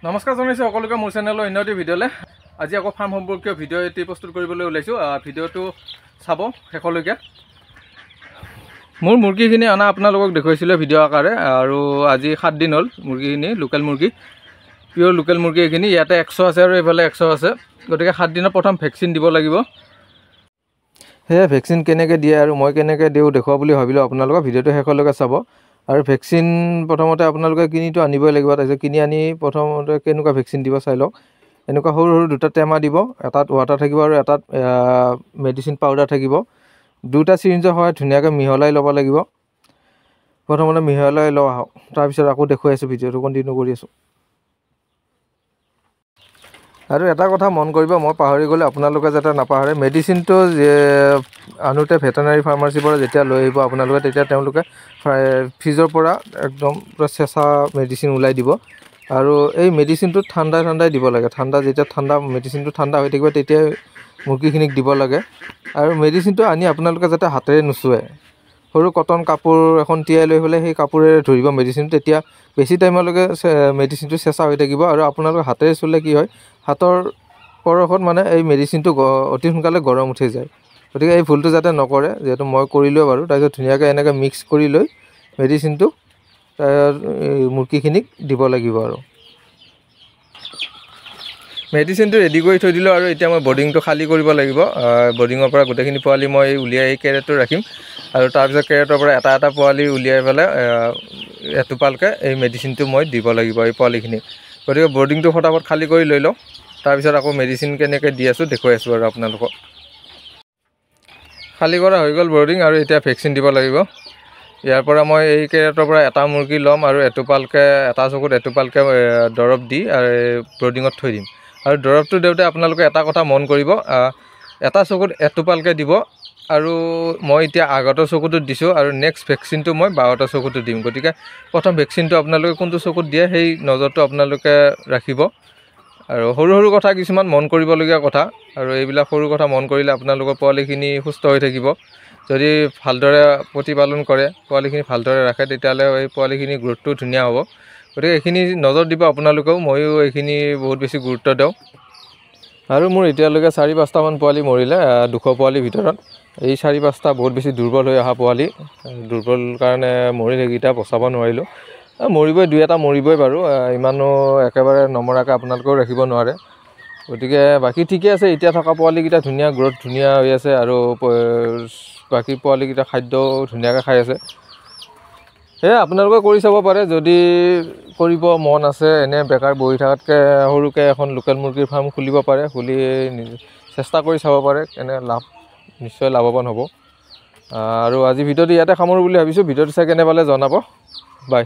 নমস্কাৰ জনাইছো সকলোকে মোৰ চেনেলৰ অন্যটি ভিডিঅ'লৈ। আজি আকৌ ফাৰ্ম সম্পৰ্কীয় ভিডিঅ' এটি প্ৰস্তুত কৰিবলৈ ওলাইছোঁ। ভিডিঅ'টো চাব শেষলৈকে। মোৰ মুৰ্গীখিনি অনা আপোনালোকক দেখুৱাইছিলোঁ ভিডিঅ' আকাৰে, আৰু আজি 7 দিন হ'ল মুৰ্গীখিনি। লোকেল মুৰ্গী, পিয়'ৰ লোকেল মুৰ্গী এইখিনি। ইয়াতে 100 আছে আৰু এইফালে 100 আছে। গতিকে 7 দিনৰ প্ৰথম ভেকচিন দিব লাগিব। সেয়ে ভেকচিন কেনেকৈ দিয়ে আৰু মই কেনেকৈ দিওঁ দেখুৱা বুলি ভাবিলোঁ আপোনালোকক। ভিডিঅ'টো শেষলৈকে চাব। আৰু ভেকচিন প্ৰথমতে আপোনালোকে কিনিটো আনিবই লাগিব। তাৰপিছত কিনি আনি প্ৰথমতে কেনেকুৱা ভেকচিন দিব চাই লওক। এনেকুৱা সৰু সৰু দুটা টেমা দিব, এটাত ৱাটাৰ থাকিব আৰু এটাত মেডিচিন পাউডাৰ থাকিব। দুটা চিৰিঞ্জৰ সহায়ত ধুনীয়াকৈ মিহলাই ল'ব লাগিব। প্ৰথমতে মিহলাই লওঁ আহক, তাৰপিছত আকৌ দেখুৱাই আছোঁ, ভিডিঅ'টো কণ্টিনিউ কৰি আছোঁ। আৰু এটা কথা মন কৰিব, মই পাহৰি গ'লে আপোনালোকে যাতে নাপাহৰে, মেডিচিনটো আনোতে ভেটেনাৰী ফাৰ্মাচীৰ পৰা যেতিয়া লৈ আহিব আপোনালোকে, তেতিয়া তেওঁলোকে ফ্ৰিজৰ পৰা একদম পূৰা চেঁচা মেডিচিন ওলাই দিব। আৰু এই মেডিচিনটো ঠাণ্ডাই দিব লাগে। যেতিয়া মেডিচিনটো ঠাণ্ডা হৈ থাকিব তেতিয়াই মুৰ্গীখিনিক দিব লাগে। আৰু মেডিচিনটো আনি আপোনালোকে যাতে হাতেৰে নুচুৱে। সৰু কটন কাপোৰ এখন তিয়াই লৈ পেলাই সেই কাপোৰেৰে ধৰিব মেডিচিনটো। তেতিয়া বেছি টাইমলৈকে মেডিচিনটো চেঁচা হৈ থাকিব। আৰু আপোনালোকে হাতেৰে চুলে কি হয়, হাতৰ পৰশত মানে এই মেডিচিনটো অতি সোনকালে গৰম উঠি যায়। গতিকে এই ভুলটো যাতে নকৰে, যিহেতু মই কৰিলোৱে বাৰু। তাৰপিছত ধুনীয়াকৈ এনেকৈ মিক্স কৰি লৈ মেডিচিনটো মুৰ্গীখিনিক দিব লাগিব। আৰু মেডিচিনটো ৰেডি কৰি থৈ দিলোঁ। আৰু এতিয়া মই বৰ্ডিংটো খালী কৰিব লাগিব। বৰ্ডিঙৰ পৰা গোটেইখিনি পোৱালি মই উলিয়াই এই কেৰেটটো ৰাখিম। আৰু তাৰপিছত কেৰেটৰ পৰা এটা এটা পোৱালি উলিয়াই পেলাই এটোপালকৈ এই মেডিচিনটো মই দিব লাগিব এই পোৱালিখিনিক। গতিকে বৰ্ডিংটো ফটাফট খালী কৰি লৈ লওঁ। তাৰপিছত আকৌ মেডিচিন কেনেকৈ দি আছোঁ দেখুৱাই আছোঁ আৰু আপোনালোকক। খালী কৰা হৈ গ'ল বৰ্ডিং, আৰু এতিয়া ভেকচিন দিব লাগিব। ইয়াৰ পৰা মই এই কেৰেটৰ পৰা এটা মুৰ্গী ল'ম আৰু এটোপালকৈ, এটা চকুত এটোপালকৈ দৰৱ দি বৰ্ডিঙত থৈ দিম। আৰু দৰৱটো দিওঁতে আপোনালোকে এটা কথা মন কৰিব, এটা চকুত এটোপালকৈ দিব। আৰু মই এতিয়া আগতে চকুটোত দিছোঁ, আৰু নেক্সট ভেকচিনটো মই 12টা চকুটো দিম। গতিকে প্ৰথম ভেকচিনটো আপোনালোকে কোনটো চকুত দিয়ে সেই নজৰটো আপোনালোকে ৰাখিব। আৰু সৰু সৰু কথা কিছুমান মন কৰিবলগীয়া কথা, আৰু এইবিলাক সৰু কথা মন কৰিলে আপোনালোকৰ পোৱালিখিনি সুস্থ হৈ থাকিব। যদি ভালদৰে প্ৰতিপালন কৰে, পোৱালিখিনি ভালদৰে ৰাখে, তেতিয়াহ'লে এই পোৱালিখিনিৰ গ্ৰোথটো ধুনীয়া হ'ব। গতিকে এইখিনি নজৰ দিব আপোনালোকেও, ময়ো এইখিনি বহুত বেছি গুৰুত্ব দিওঁ। আৰু মোৰ এতিয়ালৈকে 4-5টামান পোৱালি মৰিলে 200 পোৱালিৰ ভিতৰত। এই 4-5টা বহুত বেছি দুৰ্বল হৈ অহা পোৱালি। দুৰ্বল কাৰণে মৰিল, সেইকেইটা বচাব নোৱাৰিলোঁ। মৰিবই, 2-এটা মৰিবই বাৰু। ইমানো একেবাৰে নমৰাকৈ আপোনালোকেও ৰাখিব নোৱাৰে। গতিকে বাকী ঠিকে আছে। এতিয়া থকা পোৱালিকেইটা ধুনীয়া গ্ৰোথ, ধুনীয়া হৈ আছে। আৰু বাকী পোৱালিকেইটা খাদ্যও ধুনীয়াকৈ খাই আছে। সেয়ে আপোনালোকে কৰি চাব পাৰে, যদি কৰিব মন আছে। এনে বেকাৰ বহি থকাতকৈ সৰুকৈ এখন লোকেল মুৰ্গীৰ ফাৰ্ম খুলিব পাৰে। খুলি চেষ্টা কৰি চাব পাৰে, নিশ্চয় লাভৱান হ'ব। আৰু আজি ভিডিঅ'টো ইয়াতে সামৰোঁ বুলি ভাবিছোঁ। ভিডিঅ'টো চাই কেনে পালে জনাব। বাই।